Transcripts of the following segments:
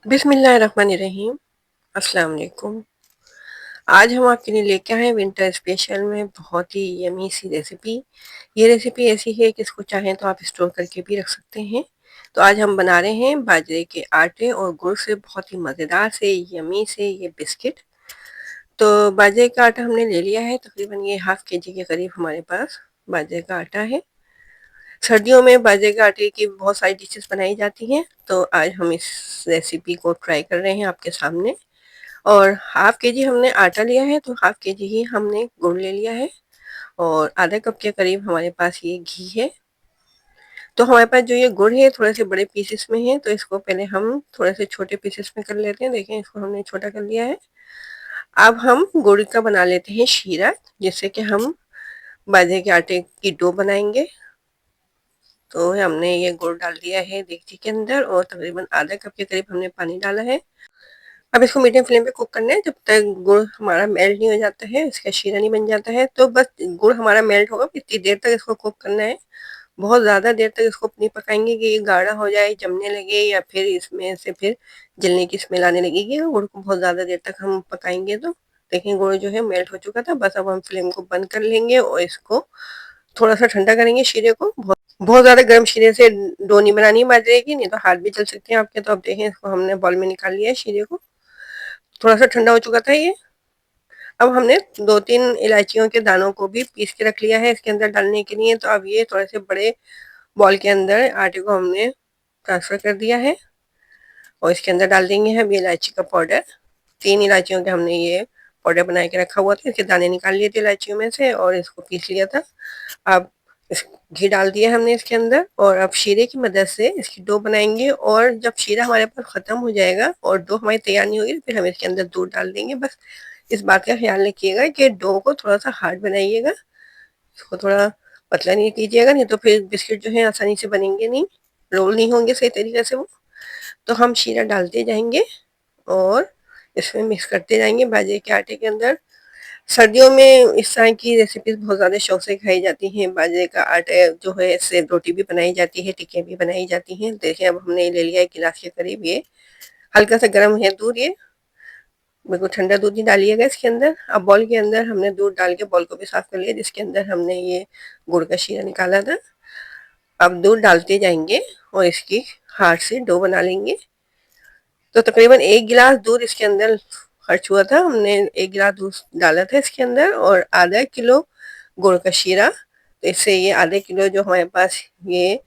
बिस्मिल्लाहिर्रहमानिर्रहीम। अस्सलाम वालेकुम। आज हम आपके लिए लेके आए हैं विंटर स्पेशल में बहुत ही यमी सी रेसिपी। ये रेसिपी ऐसी है कि इसको चाहें तो आप स्टोर करके भी रख सकते हैं। तो आज हम बना रहे हैं बाजरे के आटे और गुड़ से बहुत ही मज़ेदार से यमी से ये बिस्किट। तो बाजरे का आटा हमने ले लिया है, तकरीबन ये हाफ के जी के करीब हमारे पास बाजरे का आटा है। सर्दियों में बाजरे के आटे की बहुत सारी डिशेस बनाई जाती हैं, तो आज हम इस रेसिपी को ट्राई कर रहे हैं आपके सामने। और हाफ के जी हमने आटा लिया है, तो हाफ के जी ही हमने गुड़ ले लिया है और आधा कप के करीब हमारे पास ये घी है। तो हमारे पास जो ये गुड़ है थोड़े से बड़े पीसेस में है, तो इसको पहले हम थोड़े से छोटे पीसेस में कर लेते हैं। देखें, इसको हमने छोटा कर लिया है। अब हम गुड़ का बना लेते हैं शीरा, जिससे कि हम बाजरे के आटे की डो बनाएंगे। तो हमने ये गुड़ डाल दिया है देगची के अंदर और तकरीबन आधा कप के करीब हमने पानी डाला है। अब इसको मीडियम फ्लेम पे कुक करना है जब तक गुड़ हमारा मेल्ट नहीं हो जाता है, इसका शीरा नहीं बन जाता है। तो बस गुड़ हमारा मेल्ट होगा, इतनी देर तक इसको कुक करना है। बहुत ज़्यादा देर तक इसको नहीं पकाएंगे कि ये गाढ़ा हो जाए, जमने लगे या फिर इसमें से फिर जलने की स्मेल आने लगेगी। गुड़ को बहुत ज़्यादा देर तक हम पकाएंगे तो देखिए गुड़ जो है मेल्ट हो चुका था। बस अब हम फ्लेम को बंद कर लेंगे और इसको थोड़ा सा ठंडा करेंगे शीरे को। बहुत बहुत ज़्यादा गर्म शीरे से डो नहीं बनानी बाजरे की, नहीं तो हाथ भी चल सकते हैं आपके। तो अब देखें, इसको हमने बॉल में निकाल लिया है शीरे को। थोड़ा सा ठंडा हो चुका था ये। अब हमने 2-3 इलायचियों के दानों को भी पीस के रख लिया है इसके अंदर डालने के लिए। तो अब ये थोड़े से बड़े बॉल के अंदर आटे को हमने ट्रांसफर कर दिया है और इसके अंदर डाल देंगे हम ये इलायची का पाउडर। 3 इलायचियों का हमने ये पाउडर बना के रखा हुआ था, इसके दाने निकाल लिए थे इलायचियों में से और इसको पीस लिया था। अब इस घी डाल दिया हमने इसके अंदर और अब शीरे की मदद से इसकी डो बनाएंगे। और जब शीरा हमारे पास खत्म हो जाएगा और डो हमारी तैयार नहीं होगी, फिर हम इसके अंदर दूध डाल देंगे। बस इस बात का ख्याल रखिएगा कि डो को थोड़ा सा हार्ड बनाइएगा, इसको थोड़ा पतला नहीं कीजिएगा, नहीं तो फिर बिस्किट जो है आसानी से बनेंगे नहीं, रोल नहीं होंगे सही तरीके से वो। तो हम शीरा डालते जाएंगे और इसमें मिक्स करते जाएंगे बाजरे के आटे के अंदर। सर्दियों में इस तरह की रेसिपीज बहुत ज़्यादा शौक से खाई जाती हैं। बाजरे का आटा जो है इससे रोटी भी बनाई जाती है, टिक्कियाँ भी बनाई जाती हैं। देखिए, अब हमने ले लिया है गिलास के करीब ये हल्का सा गर्म है दूध। ये बिल्कुल ठंडा दूध ही डालिएगा इसके अंदर। अब बॉल के अंदर हमने दूध डाल के बॉल को भी साफ कर लिया, जिसके अंदर हमने ये गुड़ का शीरा निकाला था। अब दूध डालते जाएंगे और इसकी हाथ से डो बना लेंगे। तो तकरीबन 1 गिलास दूध इसके अंदर खर्च हुआ था। हमने 1 गिलास दूध डाला था इसके अंदर और आधा किलो गुड़ का शीरा। तो इससे ये आधे किलो जो हमारे पास ये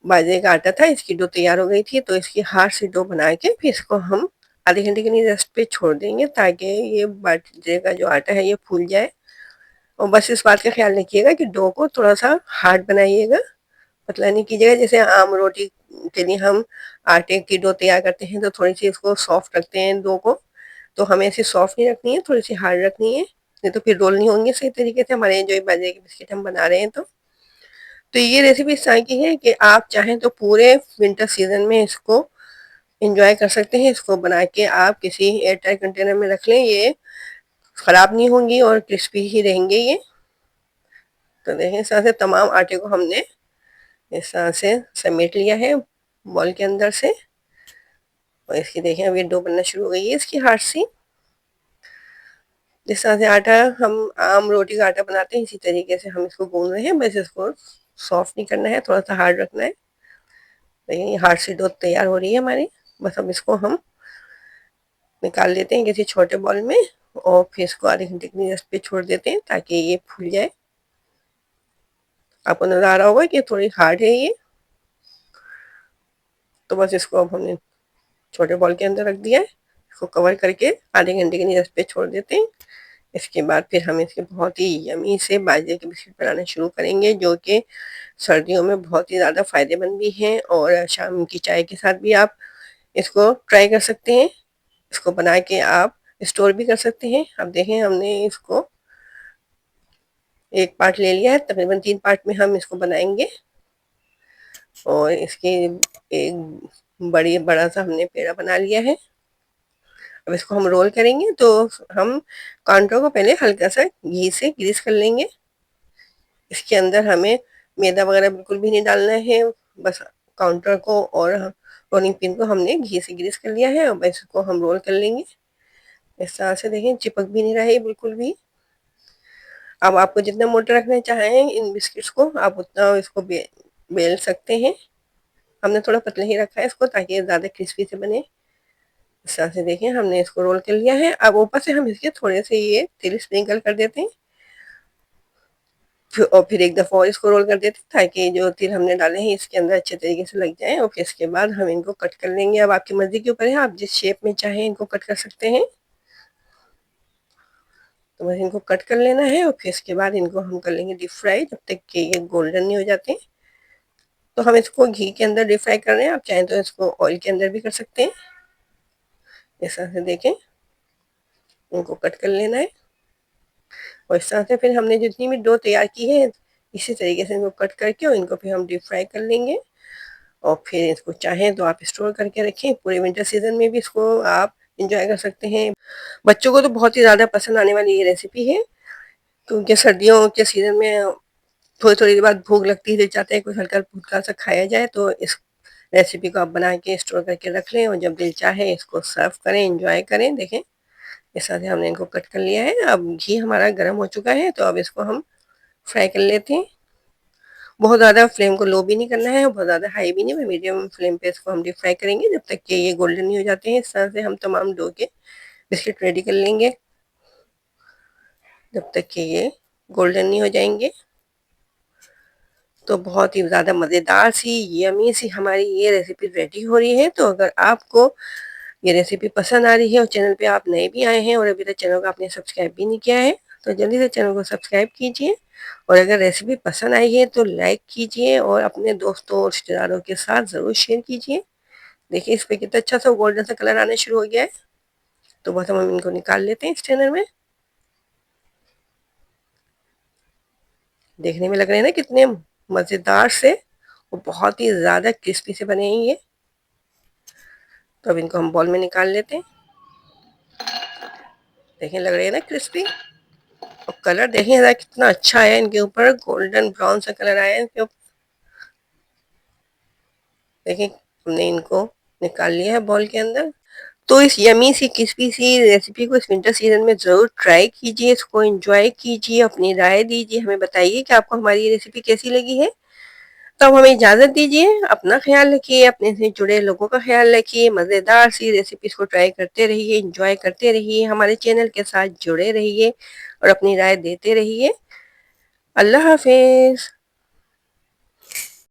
बाजरे का आटा था, इसकी डो तैयार हो गई थी। तो इसकी हाथ से डो बना के फिर इसको हम आधे घंटे के लिए रेस्ट पे छोड़ देंगे, ताकि ये बाजरे का जो आटा है ये फूल जाए। और बस इस बात का ख्याल रखिएगा कि डो को थोड़ा सा हार्ड बनाइएगा, पतला नहीं कीजिएगा। जैसे आम रोटी के लिए हम आटे की डो तैयार करते हैं, तो थोड़ी सी इसको सॉफ्ट रखते हैं डो को, तो हमें ऐसे सॉफ्ट नहीं रखनी है, थोड़ी सी हार्ड रखनी है, नहीं तो फिर रोल नहीं होंगे सही तरीके से हमारे जो बाजरे के बिस्किट हम बना रहे हैं। तो ये रेसिपी इस तरह की है कि आप चाहें तो पूरे विंटर सीजन में इसको एंजॉय कर सकते हैं। इसको बना के आप किसी एयर टाइट कंटेनर में रख लें, ये खराब नहीं होंगी और क्रिस्पी ही रहेंगे ये। तो देखें, इस तरह से तमाम आटे को हमने इस तरह से समेट लिया है बॉल के अंदर से। और इसकी देखें, अब ये डो बनना शुरू हो गई है इसकी हाथ से। जिस तरह से आटा हम आम रोटी का आटा बनाते हैं, इसी तरीके से हम इसको गूंद रहे हैं। बस इसको सॉफ्ट नहीं करना है, थोड़ा सा हार्ड रखना है। देखिए, ये हाथ से डो तैयार हो रही है हमारी। बस अब इसको हम निकाल लेते हैं किसी छोटे बॉल में और फिर इसको आधे घंटे के लिए रेस्ट पे छोड़ देते हैं, ताकि ये फूल जाए। आपको नजर आ रहा होगा कि थोड़ी हार्ड है ये। तो बस इसको अब हमने छोटे बॉल के अंदर रख दिया है, इसको कवर करके आधे घंटे के लिए रेस्ट पे छोड़ देते हैं। इसके बाद फिर हम इसके बहुत ही यमी से बाजरे के बिस्किट बनाना शुरू करेंगे, जो कि सर्दियों में बहुत ही ज़्यादा फ़ायदेमंद भी हैं और शाम की चाय के साथ भी आप इसको ट्राई कर सकते हैं। इसको बना के आप स्टोर भी कर सकते हैं। अब देखें, हमने इसको एक पार्ट ले लिया है, तकरीबन 3 पार्ट में हम इसको बनाएंगे। और इसके एक बड़ा सा हमने पेड़ा बना लिया है। अब इसको हम रोल करेंगे, तो हम काउंटर को पहले हल्का सा घी से ग्रीस कर लेंगे। इसके अंदर हमें मैदा वगैरह बिल्कुल भी नहीं डालना है, बस काउंटर को और रोलिंग पिन को हमने घी से ग्रीस कर लिया है और बस इसको हम रोल कर लेंगे। इस तरह से देखें, चिपक भी नहीं रहा है बिल्कुल भी। अब आपको जितना मोटा रखना चाहें इन बिस्किट्स को, आप उतना इसको बेल सकते हैं। हमने थोड़ा पतला ही रखा है इसको, ताकि ये ज़्यादा क्रिस्पी से बने। इस तरह से देखें, हमने इसको रोल कर लिया है। अब ऊपर से हम इसके थोड़े से ये तिल स्प्रिंकल कर देते हैं, और फिर एक दफ़ा और इसको रोल कर देते हैं, ताकि जो तिल हमने डाले हैं इसके अंदर अच्छे तरीके से लग जाए। और फिर इसके बाद हम इनको कट कर लेंगे। अब आपकी मर्ज़ी के ऊपर है, आप जिस शेप में चाहें इनको कट कर सकते हैं। तो बस इनको कट कर लेना है और फिर इसके बाद इनको हम कर लेंगे डीप फ्राई, जब तक कि ये गोल्डन नहीं हो जाते। तो हम इसको घी के अंदर डीप फ्राई कर रहे हैं, आप चाहें तो इसको ऑयल के अंदर भी कर सकते हैं। इस तरह से देखें, इनको कट कर लेना है। और इस तरह से फिर हमने जितनी भी डो तैयार की है, इसी तरीके से इनको कट करके और इनको फिर हम डीप फ्राई कर लेंगे। और फिर इसको चाहें तो आप स्टोर करके रखें, पूरे विंटर सीजन में भी इसको आप इंजॉय कर सकते हैं। बच्चों को तो बहुत ही ज़्यादा पसंद आने वाली ये रेसिपी है, क्योंकि सर्दियों के सीजन में थोड़ी थोड़ी देर बाद भूख लगती है, दिल चाहता है कुछ हल्का फुल्का सा खाया जाए। तो इस रेसिपी को आप बना के स्टोर करके रख लें और जब दिल चाहे इसको सर्व करें, इंजॉय करें। देखें, इस तरह से हमने इनको कट कर लिया है। अब घी हमारा गर्म हो चुका है, तो अब इसको हम फ्राई कर लेते हैं। बहुत ज़्यादा फ्लेम को लो भी नहीं करना है और बहुत ज़्यादा हाई भी नहीं, मीडियम फ्लेम पे इसको हम डीप फ्राई करेंगे जब तक कि ये गोल्डन नहीं हो जाते हैं। इस तरह से हम तमाम डो के बिस्किट रेडी कर लेंगे, जब तक कि ये गोल्डन नहीं हो जाएंगे। तो बहुत ही ज़्यादा मज़ेदार सी, यमी सी हमारी ये रेसिपी रेडी हो रही है। तो अगर आपको ये रेसिपी पसंद आ रही है और चैनल पे आप नए भी आए हैं और अभी तक चैनल को आपने सब्सक्राइब भी नहीं किया है, तो जल्दी से चैनल को सब्सक्राइब कीजिए। और अगर रेसिपी पसंद आई है तो लाइक कीजिए और अपने दोस्तों और रिश्तेदारों के साथ ज़रूर शेयर कीजिए। देखिए, इस पे कितना अच्छा सा गोल्डन सा कलर आना शुरू हो गया है। तो बस हम इनको निकाल लेते हैं स्ट्रेनर में। देखने में लग रहे हैं ना कितने मज़ेदार से, और बहुत ही ज़्यादा क्रिस्पी से बने हैं ये। तो अब इनको हम बॉल में निकाल लेते हैं। देखें, लग रहे हैं ना क्रिस्पी। और कलर देखें ज़रा कितना अच्छा है इनके ऊपर, गोल्डन ब्राउन सा कलर आया है इनके ऊपर। देखें, हमने इनको निकाल लिया है बॉल के अंदर। तो इस यमी सी क्रिस्पी सी रेसिपी को इस विंटर सीजन में ज़रूर ट्राई कीजिए, इसको एंजॉय कीजिए, अपनी राय दीजिए, हमें बताइए कि आपको हमारी ये रेसिपी कैसी लगी है। तो अब हमें इजाज़त दीजिए, अपना ख्याल रखिए, अपने से जुड़े लोगों का ख्याल रखिए, मज़ेदार सी रेसिपीज़ को ट्राई करते रहिए, एंजॉय करते रहिए, हमारे चैनल के साथ जुड़े रहिए और अपनी राय देते रहिए। अल्लाह हाफ़िज़।